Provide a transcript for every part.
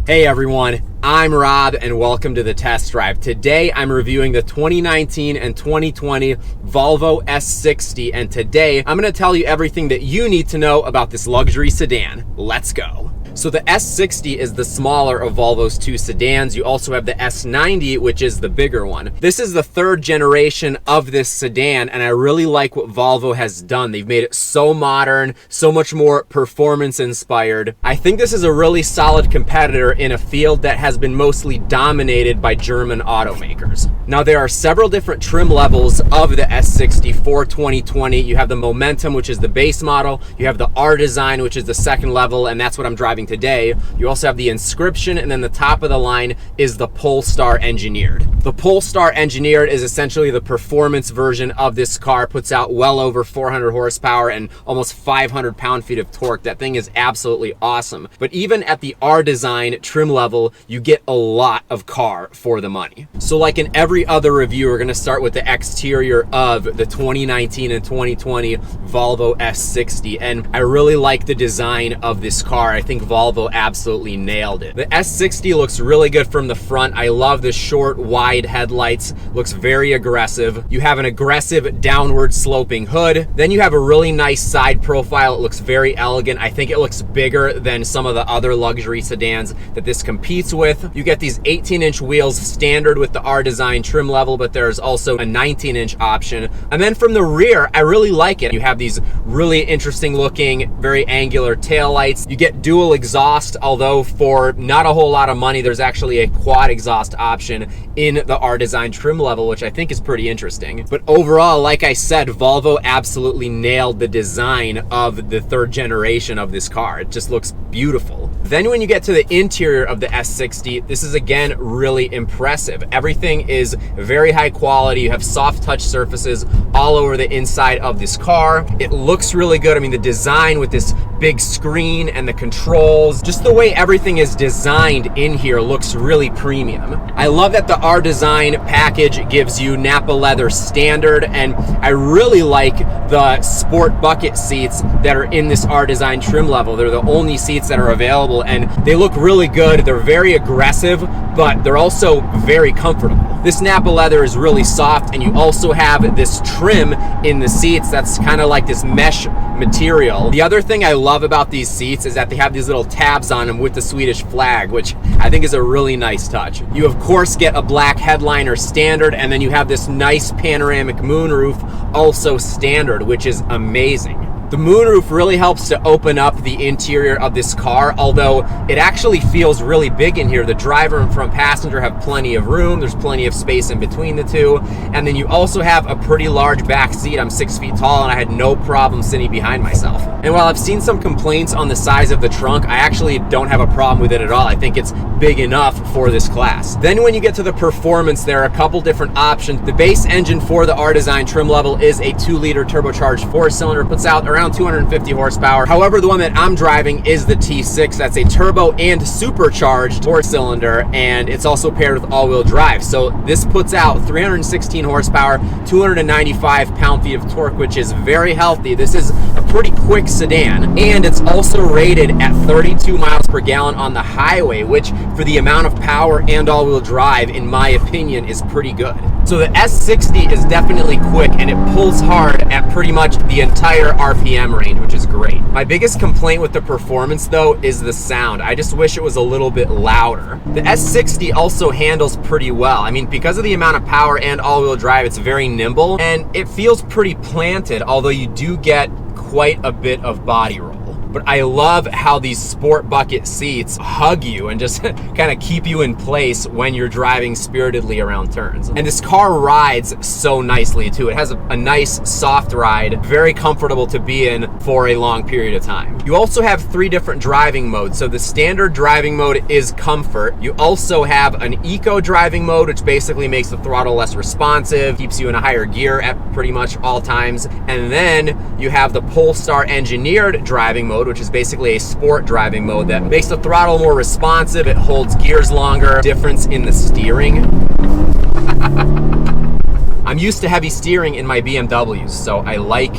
Hey everyone, I'm Rob and welcome to the test drive. Today I'm reviewing the 2019 and 2020 Volvo S60, and today I'm going to tell you everything that you need to know about this luxury sedan. Let's go. So the S60 is the smaller of Volvo's two sedans. You also have the S90, which is the bigger one. This is the third generation of this sedan, and I really like what Volvo has done. They've made it so modern, so much more performance inspired. I think this is a really solid competitor in a field that has been mostly dominated by German automakers. Now there are several different trim levels of the S60 for 2020. You have the Momentum, which is the base model. You have the R Design, which is the second level, and that's what I'm driving today. You also have the Inscription, and then the top of the line is the Polestar Engineered. The Polestar Engineered is essentially the performance version of this car. Puts out well over 400 horsepower and almost 500 pound-feet of torque. That thing is absolutely awesome. But even at the R Design trim level, you get a lot of car for the money. So like in every other review, we're going to start with the exterior of the 2019 and 2020 Volvo S60, and I really like the design of this car. I think Volvo absolutely nailed it. The S60 looks really good from the front. I love the short, wide headlights. Looks very aggressive. You have an aggressive downward sloping hood. Then you have a really nice side profile. It looks very elegant. I think it looks bigger than some of the other luxury sedans that this competes with. You get these 18-inch wheels standard with the R Design trim level, but there's also a 19-inch option. And then from the rear, I really like it. You have these really interesting looking, very angular taillights. You get dual exhaust, although for not a whole lot of money, there's actually a quad exhaust option in the R Design trim level, which I think is pretty interesting. But overall, like I said, Volvo absolutely nailed the design of the third generation of this car. It just looks beautiful. Then when you get to the interior of the S60, this is again really impressive. Everything is very high quality. You have soft touch surfaces all over the inside of this car. It looks really good. I mean, the design with this big screen and the controls, just the way everything is designed in here looks really premium. I love that the R Design package gives you Nappa leather standard, and I really like the sport bucket seats that are in this R Design trim level. They're the only seats that are available, and they look really good. They're very aggressive, but they're also very comfortable. This Nappa leather is really soft, and you also have this trim in the seats that's kind of like this mesh material. The other thing I love about these seats is that they have these little tabs on them with the Swedish flag, which I think is a really nice touch. You of course get a black headliner standard, and then you have this nice panoramic moonroof also standard, which is amazing. The moonroof really helps to open up the interior of this car, although it actually feels really big in here. The driver and front passenger have plenty of room. There's plenty of space in between the two. And then you also have a pretty large back seat. I'm 6 feet tall and I had no problem sitting behind myself. And while I've seen some complaints on the size of the trunk, I actually don't have a problem with it at all. I think it's big enough for this class. Then when you get to the performance, there are a couple different options. The base engine for the R Design trim level is a 2-liter turbocharged 4-cylinder. Puts out around 250 horsepower. However, the one that I'm driving is the T6. That's a turbo and supercharged 4-cylinder, and it's also paired with all-wheel drive. So this puts out 316 horsepower, 295 pound-feet of torque, which is very healthy. This is a pretty quick sedan, and it's also rated at 32 miles per gallon on the highway, which for the amount of power and all-wheel drive, in my opinion, is pretty good. So the S60 is definitely quick, and it pulls hard at pretty much the entire RPM range, which is great. My biggest complaint with the performance though is the sound. I just wish it was a little bit louder. The S60 also handles pretty well. I mean, because of the amount of power and all-wheel drive, it's very nimble and it feels pretty planted, although you do get quite a bit of body roll. But I love how these sport bucket seats hug you and just kind of keep you in place when you're driving spiritedly around turns. And this car rides so nicely too. It has a nice soft ride, very comfortable to be in for a long period of time. You also have 3 different driving modes. So the standard driving mode is comfort. You also have an eco driving mode, which basically makes the throttle less responsive, keeps you in a higher gear at pretty much all times. And then you have the Polestar Engineered driving mode, which is basically a sport driving mode that makes the throttle more responsive. It holds gears longer. Difference in the steering. I'm used to heavy steering in my BMWs, so I like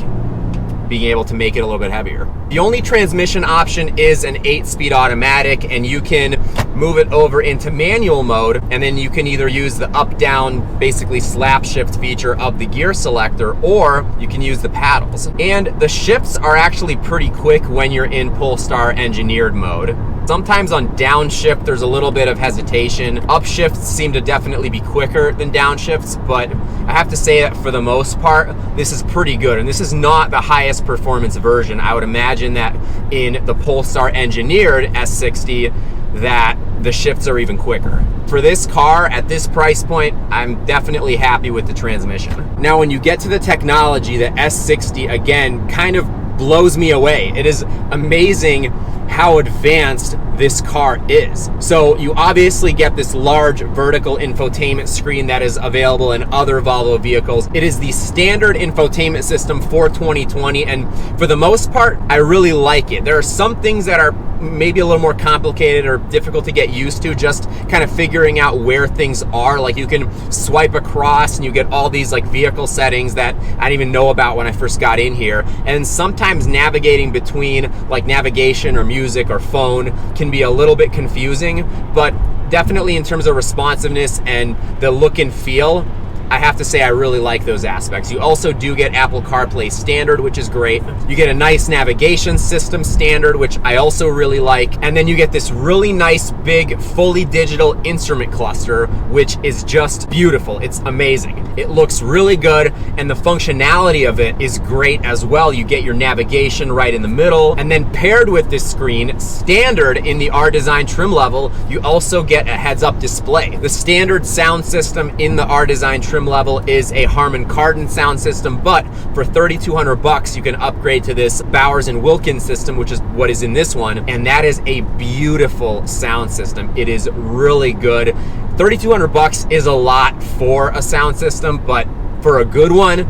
being able to make it a little bit heavier. The only transmission option is an 8-speed automatic, and you can move it over into manual mode, and then you can either use the up-down, basically slap shift feature of the gear selector, or you can use the paddles. And the shifts are actually pretty quick when you're in Polestar engineered mode. Sometimes on downshift, there's a little bit of hesitation. Upshifts seem to definitely be quicker than downshifts, but I have to say that for the most part, this is pretty good. And this is not the highest performance version. I would imagine that in the Polestar engineered S60, that the shifts are even quicker. For this car, at this price point, I'm definitely happy with the transmission. Now, when you get to the technology, the S60, again, kind of blows me away. It is amazing how advanced this car is. So you obviously get this large vertical infotainment screen that is available in other Volvo vehicles. It is the standard infotainment system for 2020, and for the most part, I really like it. There are some things that are maybe a little more complicated or difficult to get used to, just kind of figuring out where things are. Like you can swipe across and you get all these like vehicle settings that I didn't even know about when I first got in here. And sometimes navigating between like navigation or music or phone can be a little bit confusing, but definitely in terms of responsiveness and the look and feel, I have to say I really like those aspects. You also do get Apple CarPlay standard, which is great. You get a nice navigation system standard, which I also really like. And then you get this really nice, big, fully digital instrument cluster, which is just beautiful. It's amazing. It looks really good, and the functionality of it is great as well. You get your navigation right in the middle, and then paired with this screen, standard in the R Design trim level, you also get a heads-up display. The standard sound system in the R Design trim level is a Harman Kardon sound system, but for $3,200 you can upgrade to this Bowers & Wilkins system, which is what is in this one, and that is a beautiful sound system. It is really good. $3,200 is a lot for a sound system, but for a good one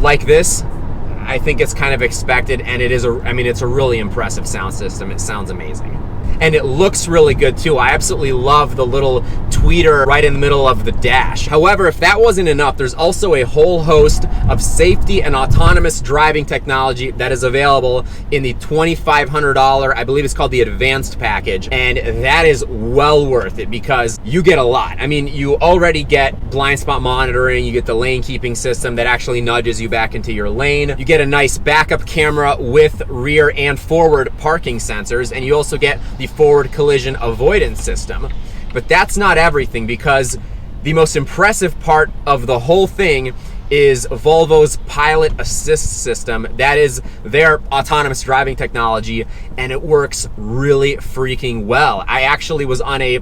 like this, I think it's kind of expected, and it is it's a really impressive sound system. It sounds amazing. And it looks really good too. I absolutely love the little tweeter right in the middle of the dash. However, if that wasn't enough, there's also a whole host of safety and autonomous driving technology that is available in the $2,500, I believe it's called the advanced package. And that is well worth it because you get a lot. I mean, you already get blind spot monitoring, you get the lane keeping system that actually nudges you back into your lane. You get a nice backup camera with rear and forward parking sensors, and you also get the forward collision avoidance system. But that's not everything, because the most impressive part of the whole thing is Volvo's Pilot Assist system. That is their autonomous driving technology, and it works really freaking well. I actually was on a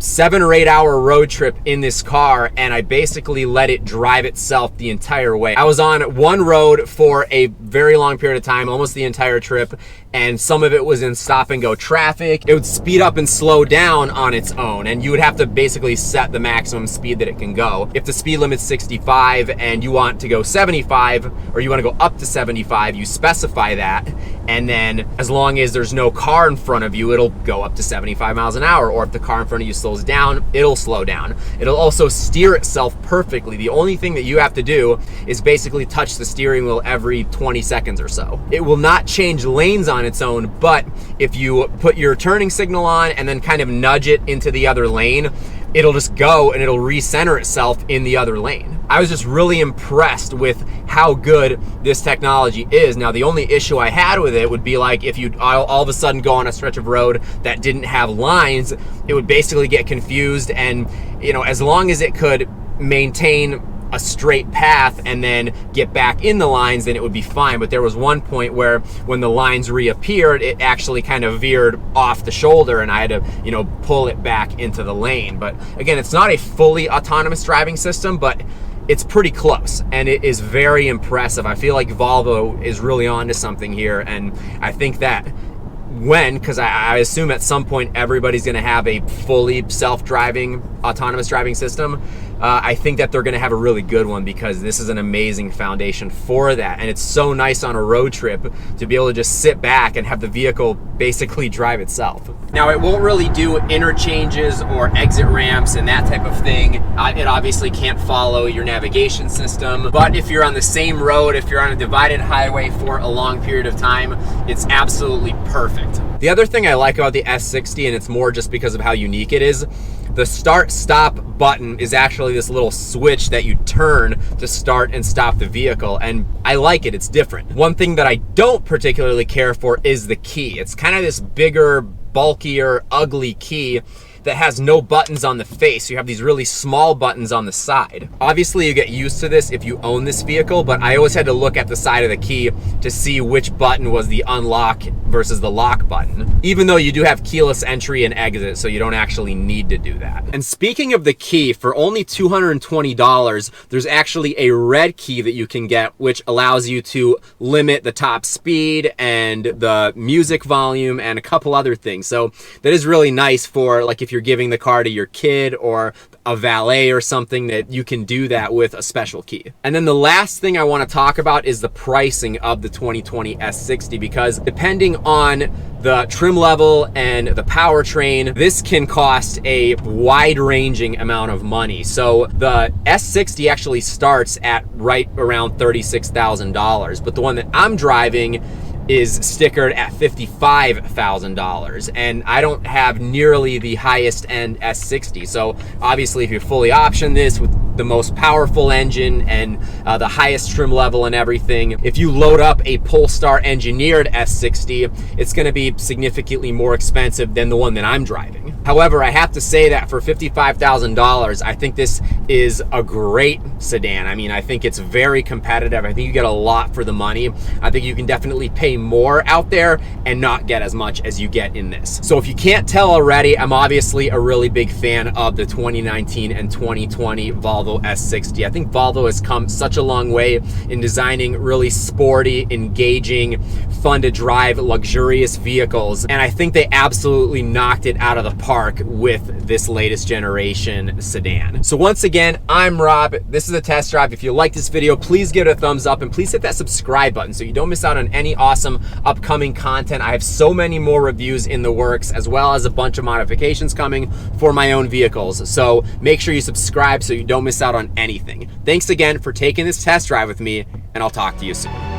7 or 8 hour road trip in this car, and I basically let it drive itself the entire way. I was on one road for a very long period of time, almost the entire trip, and some of it was in stop and go traffic. It would speed up and slow down on its own, and you would have to basically set the maximum speed that it can go. If the speed limit's 65 and you want to go 75, or you want to go up to 75, you specify that, and then as long as there's no car in front of you, it'll go up to 75 miles an hour, or if the car in front of you slows down, it'll slow down. It'll also steer itself perfectly. The only thing that you have to do is basically touch the steering wheel every 20 seconds or so. It will not change lanes on its own, but if you put your turning signal on and then kind of nudge it into the other lane, it'll just go and it'll recenter itself in the other lane. I was just really impressed with how good this technology is. Now, the only issue I had with it would be like if you all of a sudden go on a stretch of road that didn't have lines, it would basically get confused, and as long as it could maintain a straight path and then get back in the lines, then it would be fine. But there was one point where when the lines reappeared, it actually kind of veered off the shoulder, and I had to pull it back into the lane. But again, it's not a fully autonomous driving system, but it's pretty close, and it is very impressive. I feel like Volvo is really onto something here, and I think that because I assume at some point everybody's going to have a fully self-driving autonomous driving system, I think that they're gonna have a really good one, because this is an amazing foundation for that. And it's so nice on a road trip to be able to just sit back and have the vehicle basically drive itself. Now, it won't really do interchanges or exit ramps and that type of thing. It obviously can't follow your navigation system, but if you're on the same road, if you're on a divided highway for a long period of time, it's absolutely perfect. The other thing I like about the S60, and it's more just because of how unique it is, the start stop button is actually this little switch that you turn to start and stop the vehicle, and I like it. It's different. One thing that I don't particularly care for is the key. It's kind of this bigger, bulkier, ugly key that has no buttons on the face. You have these really small buttons on the side. Obviously, you get used to this if you own this vehicle, but I always had to look at the side of the key to see which button was the unlock versus the lock button, even though you do have keyless entry and exit, so you don't actually need to do that. And speaking of the key, for only $220, there's actually a red key that you can get, which allows you to limit the top speed and the music volume and a couple other things. So that is really nice for, like, if you're giving the car to your kid or a valet or something, that you can do that with a special key. And then the last thing I want to talk about is the pricing of the 2020 S60, because depending on the trim level and the powertrain, this can cost a wide-ranging amount of money. So the S60 actually starts at right around $36,000, but the one that I'm driving is stickered at $55,000, and I don't have nearly the highest end S60. So obviously, if you fully option this with the most powerful engine and the highest trim level and everything, if you load up a Polestar engineered S60, it's going to be significantly more expensive than the one that I'm driving. However, I have to say that for $55,000, I think this is a great sedan. I mean, I think it's very competitive. I think you get a lot for the money. I think you can definitely pay more out there and not get as much as you get in this. So if you can't tell already, I'm obviously a really big fan of the 2019 and 2020 Volvo S60. I think Volvo has come such a long way in designing really sporty, engaging, fun to drive, luxurious vehicles, and I think they absolutely knocked it out of the park with this latest generation sedan. So once again, I'm Rob. This is a test drive. If you like this video, please give it a thumbs up and please hit that subscribe button so you don't miss out on any awesome upcoming content. I have so many more reviews in the works, as well as a bunch of modifications coming for my own vehicles. So make sure you subscribe so you don't miss out on anything. Thanks again for taking this test drive with me, and I'll talk to you soon.